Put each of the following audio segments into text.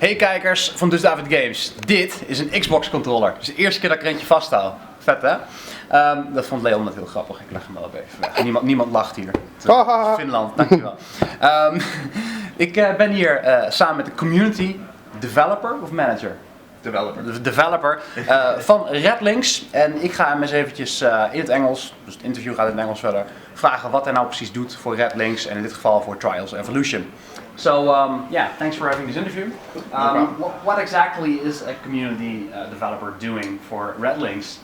Hey kijkers van Dus David Games. Dit is een Xbox controller. Het is de eerste keer dat ik er eentje vasthoud. Vet hè? Dat vond Leon net heel grappig. Ik leg hem wel even weg. Niemand lacht hier. Finland, dankjewel. Ik ben hier samen met de community developer of manager? Developer. De developer van Redlinks. En ik ga hem eens eventjes in het Engels, dus het interview gaat in het Engels verder, vragen wat hij nou precies doet voor Redlinks en in dit geval voor Trials Evolution. So yeah, thanks for having this interview. What exactly is a community developer doing for Redlinks?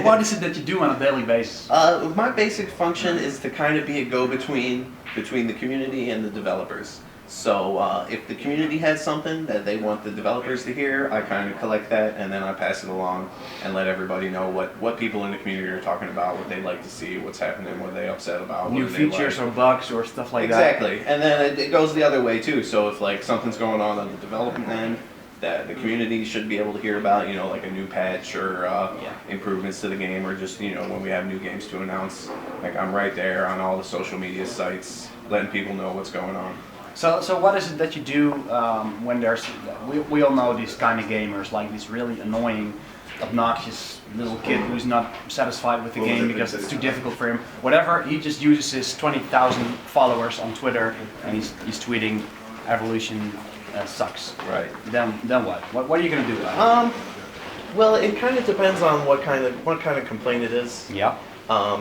What is it that you do on a daily basis? My basic function is to kind of be a go-between between the community and the developers. So if the community has something that they want the developers to hear, I kind of collect that and then I pass it along and let everybody know what people in the community are talking about, what they'd like to see, what's happening, what they're upset about. New features or bugs or stuff like exactly. And then it goes the other way too. So if like something's going on the development end that the community should be able to hear about, you know, like a new patch or improvements to the game, or just, you know, when we have new games to announce, like I'm right there on all the social media sites letting people know what's going on. So what is it that you do when there's, we all know these kind of gamers, like this really annoying, obnoxious little kid who's not satisfied with the game because it's too difficult for him. Whatever, he just uses his 20,000 followers on Twitter and he's tweeting evolution sucks. Right. Then what? What are you gonna do about it? Well, it kind of depends on what kind of complaint it is. Yeah.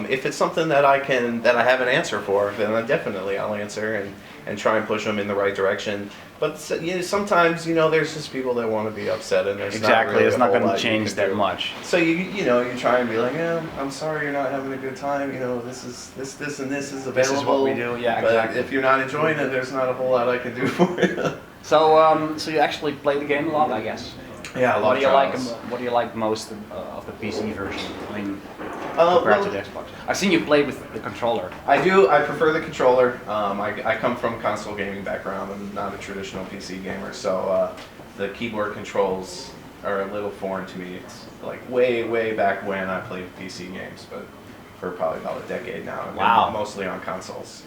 If it's something that I have an answer for, then I'll answer and try and push them in the right direction. But sometimes, you know, there's just people that want to be upset, and there's exactly, it's not going to change that much. So you try and be like, yeah, I'm sorry you're not having a good time. You know, this and this is available. This is what we do. Yeah, but exactly. if you're not enjoying it, there's not a whole lot I can do for you. So you actually play the game a lot, I guess. Yeah, a lot. What do you like most of the PC version? I mean, compared to the Xbox. I've seen you play with the controller. I do. I prefer the controller. I come from console gaming background. I'm not a traditional PC gamer, so the keyboard controls are a little foreign to me. It's like way back when I played PC games, but for probably about a decade now. Wow. Mostly on consoles.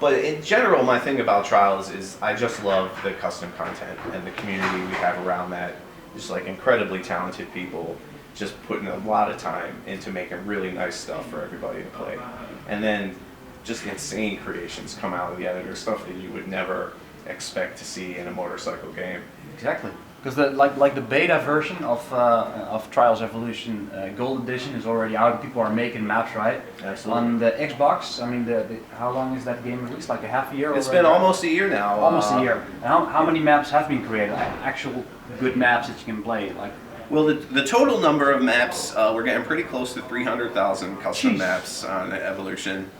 But in general, my thing about Trials is I just love the custom content and the community we have around that. Just like incredibly talented people just putting a lot of time into making really nice stuff for everybody to play. And then just insane creations come out of the editor, stuff that you would never expect to see in a motorcycle game. Exactly. Because like the beta version of Trials Evolution Gold Edition is already out and people are making maps, right? Absolutely. On the Xbox, I mean, how long is that game released? Like a half a year? It's been almost a year now. Almost a year. And how many maps have been created? Actual good maps that you can play? Like. Well, the total number of maps, we're getting pretty close to 300,000 custom maps on Evolution.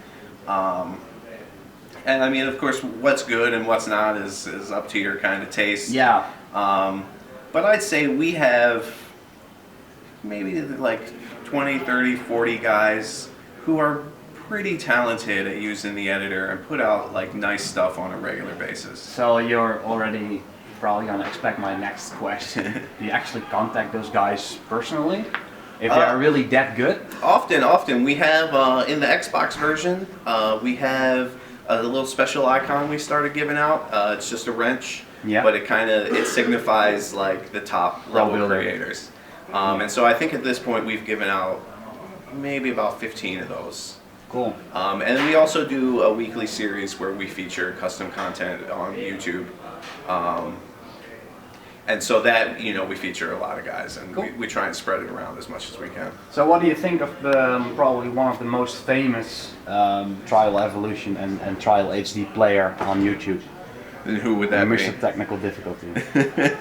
And I mean, of course, what's good and what's not is up to your kind of taste. Yeah. But I'd say we have maybe like 20, 30, 40 guys who are pretty talented at using the editor and put out like nice stuff on a regular basis. So you're already probably gonna expect my next question. Do you actually contact those guys personally? If they are really that good? Often. We have, in the Xbox version, we have a little special icon we started giving out. It's just a wrench, but it signifies like the top level creators. And so I think at this point we've given out maybe about 15 of those. Cool. And then we also do a weekly series where we feature custom content on YouTube. And so that, you know, we feature a lot of guys, and cool. we try and spread it around as much as we can. So what do you think of the probably one of the most famous Trial Evolution and Trial HD player on YouTube? And who would that be? Mr. Technical Difficulty.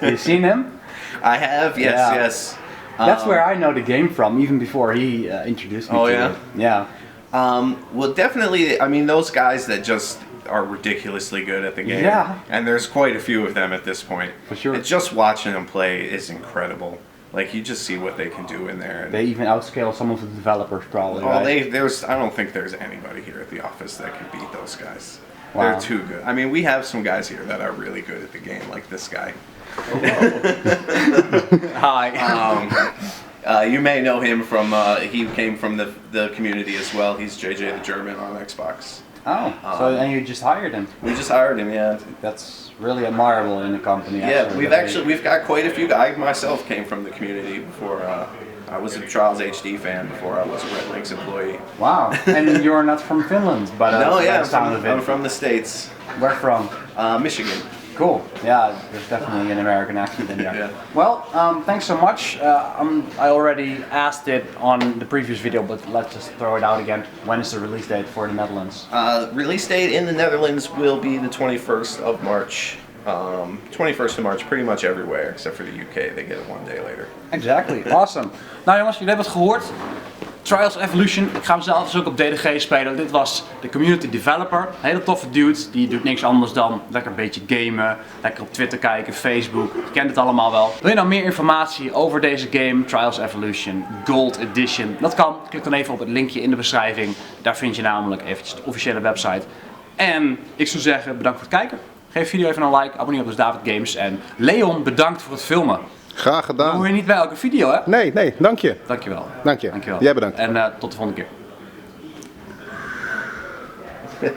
You seen him? I have, yes. That's where I know the game from, even before he introduced me to it. Yeah. Well, definitely, I mean, those guys that just are ridiculously good at the game. Yeah. And there's quite a few of them at this point. For sure. And just watching them play is incredible. Like, you just see what they can do in there. And they even outscale some of the developers probably, I right? don't think there's anybody here at the office that can beat those guys. Wow. They're too good. I mean, we have some guys here that are really good at the game, like this guy. Hi. You may know him from, he came from the community as well. He's JJ the German on Xbox. Oh, and you just hired him. We just hired him, yeah. That's really admirable in the company. Yeah, we've got quite a few. I myself came from the community before. I was a Trials HD fan before I was a Red Links employee. Wow, and you're not from Finland, but no, yeah, I'm from the States. Where from? Michigan. Cool. Yeah, there's definitely an American accent in there. Yeah. Well, thanks so much. I already asked it on the previous video, but let's just throw it out again. When is the release date for the Netherlands? Release date in the Netherlands will be the 21st of March. 21st of March pretty much everywhere, except for the UK. They get it one day later. Exactly. Awesome. Nou jongens, jullie hebben het gehoord. Trials Evolution, ik ga hem zelf dus ook op DDG spelen. Dit was de community developer, een hele toffe dude, die doet niks anders dan lekker een beetje gamen, lekker op Twitter kijken, Facebook, je kent het allemaal wel. Wil je nou meer informatie over deze game, Trials Evolution Gold Edition? Dat kan, klik dan even op het linkje in de beschrijving, daar vind je namelijk eventjes de officiële website. En ik zou zeggen, bedankt voor het kijken, geef de video even een like, abonneer op dus David Games en Leon, bedankt voor het filmen. Graag gedaan. Dat hoor je niet bij elke video, hè? Nee, dank je. Dankjewel. Dank je. Dankjewel. Jij bedankt. En tot de volgende keer.